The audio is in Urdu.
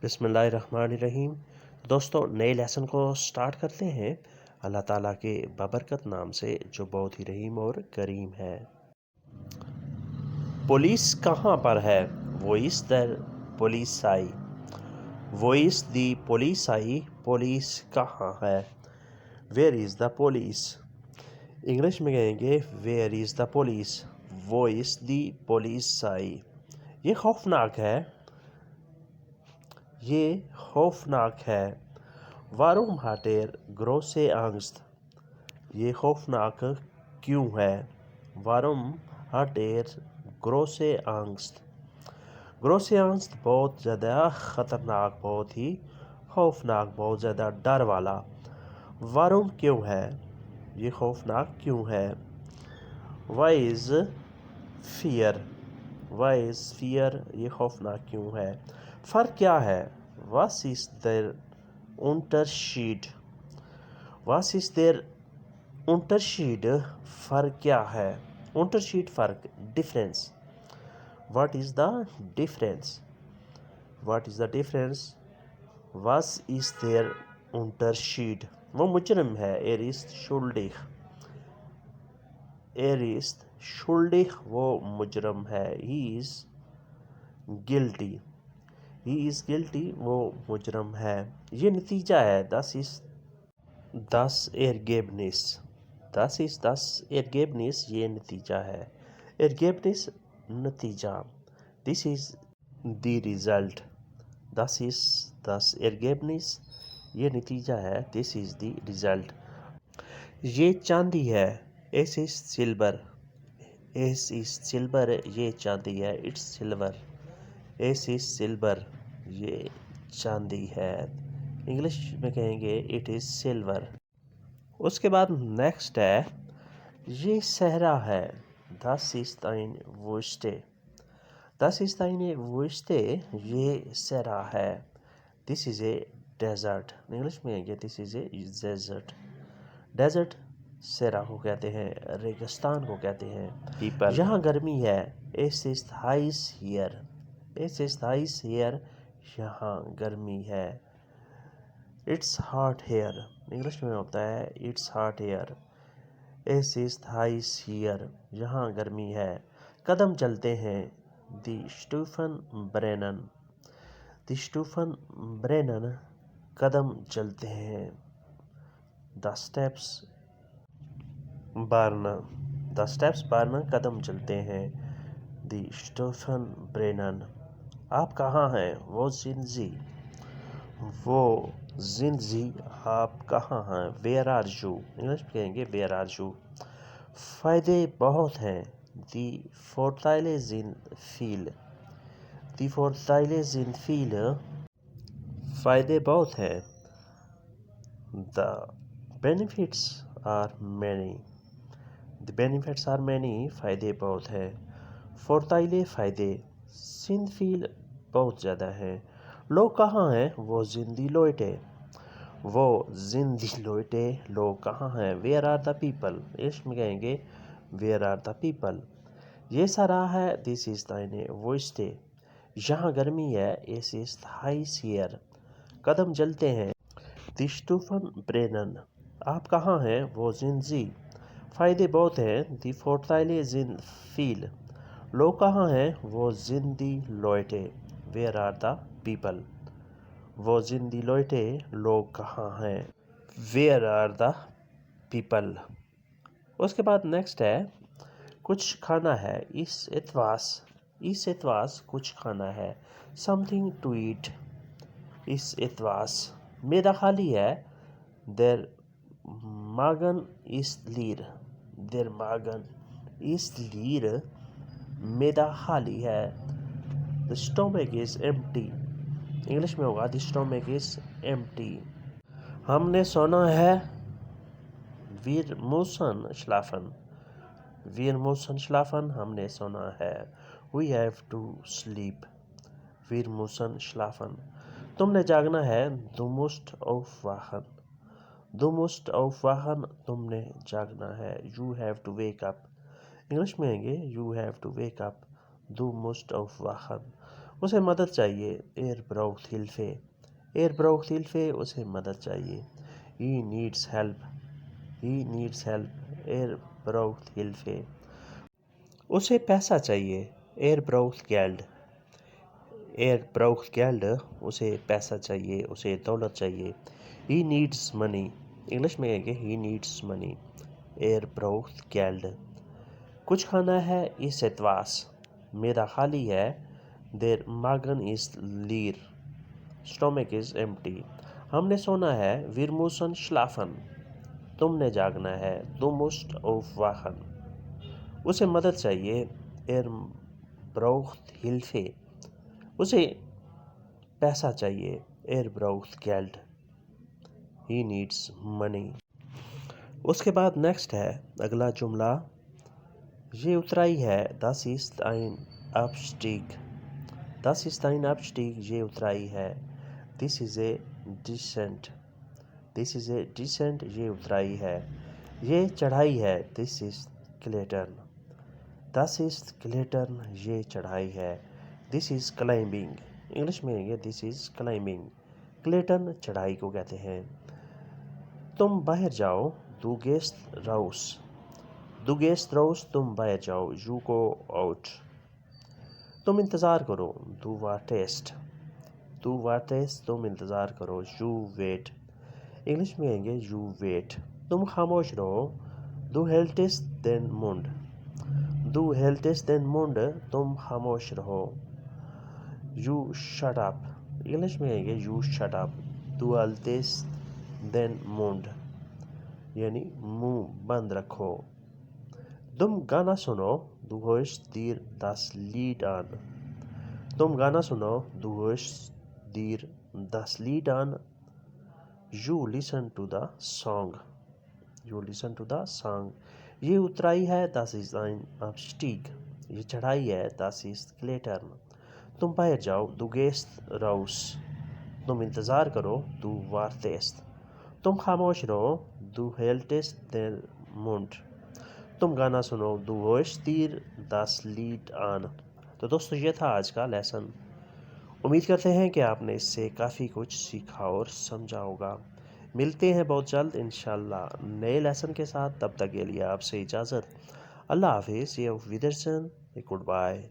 بسم اللہ الرحمن الرحیم۔ دوستو نئے لیسن کو سٹارٹ کرتے ہیں اللہ تعالیٰ کے بابرکت نام سے جو بہت ہی رحیم اور کریم ہے۔ پولیس کہاں پر ہے؟ Voice the police I. Voice the police I, police کہاں ہے؟ Where is the police? English میں کہیں گے where is the police? Voice the police I. یہ خوفناک ہے، یہ خوفناک ہے۔ وارم ہاٹر گروسے آنگست؟ یہ خوفناک کیوں ہے؟ وارم ہاٹر گروسے آنگست؟ گروسے آنگست بہت زیادہ خطرناک، بہت ہی خوفناک، بہت زیادہ ڈر والا۔ وارم کیوں ہے؟ یہ خوفناک کیوں ہے؟ وائی از فیئر؟ وائی از فیئر؟ یہ خوفناک کیوں ہے؟ فرق کیا ہے؟ واس از دیر انٹرشیڈ؟ واس از دیر انٹرشیڈ؟ فرق کیا ہے؟ انٹرشیڈ فرق، difference. What is the difference? What is the difference? واس از دیر انٹرشیڈ؟ وہ مجرم ہے، er ist schuldig۔ er ist schuldig، وہ مجرم ہے، he is guilty۔ he is guilty، وہ مجرم ہے۔ یہ نتیجہ ہے، das ist das Ergebnis۔ das ist das Ergebnis، یہ نتیجہ ہے۔ Ergebnis نتیجہ۔ this is the result۔ das ist das Ergebnis، یہ نتیجہ ہے، this is the result۔ یہ چاندی ہے، es ist silver۔ es ist silver، یہ چاندی ہے، it's silver۔ es ist silver، یہ چاندی ہے۔ انگلش میں کہیں گے it is silver۔ اس کے بعد نیکسٹ ہے، یہ صحرا ہے، das ist eine Wüste۔ das ist eine Wüste، یہ صحرا ہے، this is a desert۔ English میں کہیں گے this is a desert۔ Desert صحرا کو کہتے ہیں، ریگستان کو کہتے ہیں۔ یہاں گرمی ہے، es ist heiß hier۔ es ist heiß hier، یہاں گرمی ہے۔ it's hot here، انگلش میں ہوتا ہے it's hot here۔ es ist heiß hier، یہاں گرمی ہے۔ قدم چلتے ہیں، die Stufen brennen۔ die Stufen brennen، قدم چلتے ہیں۔ the steps burn۔ the steps burn، قدم چلتے ہیں۔ die Stufen brennen۔ آپ کہاں ہیں؟ وہ زندگی، وہ زندگی، آپ کہاں ہیں؟ where are you؟ انگلش میں کہیں گے where are you۔ فائدے بہت ہیں، die Vorteile sind viel۔ die Vorteile sind viel، فائدے بہت ہیں۔ the benefits are many۔ the benefits are many، فائدے بہت ہیں۔ Vorteile فائدے، sind viel بہت زیادہ ہیں۔ لوگ کہاں ہیں؟ وہ زندی لوٹے، وہ زندی لوٹے، لوگ کہاں ہیں؟ where are the people؟ اس میں کہیں گے where are the people۔ یہ سارا ہے، this is eine Wüste۔ یہاں گرمی ہے، es ist heiß hier۔ قدم چلتے ہیں، die Stufen brennen۔ آپ کہاں ہیں؟ وہ زندگی۔ فائدے بہت ہیں، die Vorteile sind viel۔ لوگ کہاں ہیں؟ وہ زندی لوٹے، where are the people۔ وہ زندی لوٹے، لوگ کہاں ہیں؟ where are the people۔ اس کے بعد نیکسٹ ہے، کچھ کھانا ہے، اس اتواس کچھ کھانا ہے، something to eat۔ اس اتواس معدہ خالی ہے، der Magen ist leer۔ der Magen ist leer، معدہ خالی ہے، the stomach is empty۔ English میں ہوگا the stomach is empty۔ ہم نے سونا ہے، wir müssen schlafen۔ wir müssen schlafen، ہم نے سونا ہے، we have to sleep۔ wir müssen schlafen۔ تم نے جاگنا ہے، du musst aufwachen۔ du musst aufwachen، تم نے جاگنا ہے، you have to wake up۔ English میں کہیں گے you have to wake up، du musst aufwachen۔ اسے مدد چاہیے. Er braucht Hilfe. Er braucht Hilfe. اسے مدد چاہیے. He needs help. He needs help. Er braucht Hilfe. اسے پیسہ چاہیے. Er braucht Geld. Er braucht Geld. اسے پیسہ چاہیے. اسے دولت چاہیے. He needs money. انگلش میں ہے کہ he needs money. Er braucht Geld. کچھ کھانا ہے. Ist etwas. میرا خالی ہے. Der Magen ist leer. Stomach is empty. ہم نے سونا ہے. Wir müssen schlafen. تم نے جاگنا ہے. Du musst aufwachen. اسے مدد چاہیے. Er braucht Hilfe. اسے پیسہ چاہیے. Er braucht Geld. He needs money. اس کے بعد نیکسٹ ہے اگلا جملہ. یہ اترائی ہے. Das ist ein Abstieg. Das ist ein Abstieg. یہ اترائی ہے. This is a descent. This is a descent. یہ اترائی ہے. یہ چڑھائی ہے. This is Klettern. Das ist Klettern. یہ چڑھائی ہے. This is climbing. انگلش میں ہے This is climbing. Klettern چڑھائی کو کہتے ہیں. تم باہر جاؤ. Du gehst raus. Du gehst raus. تم باہر جاؤ. You go out. تم انتظار کرو. Du wartest. Du wartest. تم انتظار کرو. You wait. انگلش میں آئیں گے You wait. تم خاموش رہو. Du hältst den Mund. Du hältst den Mund. تم خاموش رہو. You shut up. انگلش میں آئیں گے You shut up. Du hältst den Mund. یعنی منہ بند رکھو. تم گانا سنو. Du hörst dir das Lied an. تم گانا سنو. Du hörst dir das Lied an. You listen to the song. You listen to the song. یہ اترائی ہے. Das ist ein Abstieg. یہ چڑھائی ہے. Das ist Klettern. تم باہر جاؤ. Du gehst raus. تم انتظار کرو. Du wartest. تم خاموش رہو. Du hältst den Mund. تم گانا سنو. Du hörst dir das Lied an. تو دوستو یہ تھا آج کا لیسن. امید کرتے ہیں کہ آپ نے اس سے کافی کچھ سیکھا اور سمجھا ہوگا. ملتے ہیں بہت جلد انشاءاللہ نئے لیسن کے ساتھ. تب تک کے لیے آپ سے اجازت. اللہ حافظ. یہ ویدرسن. Good bye.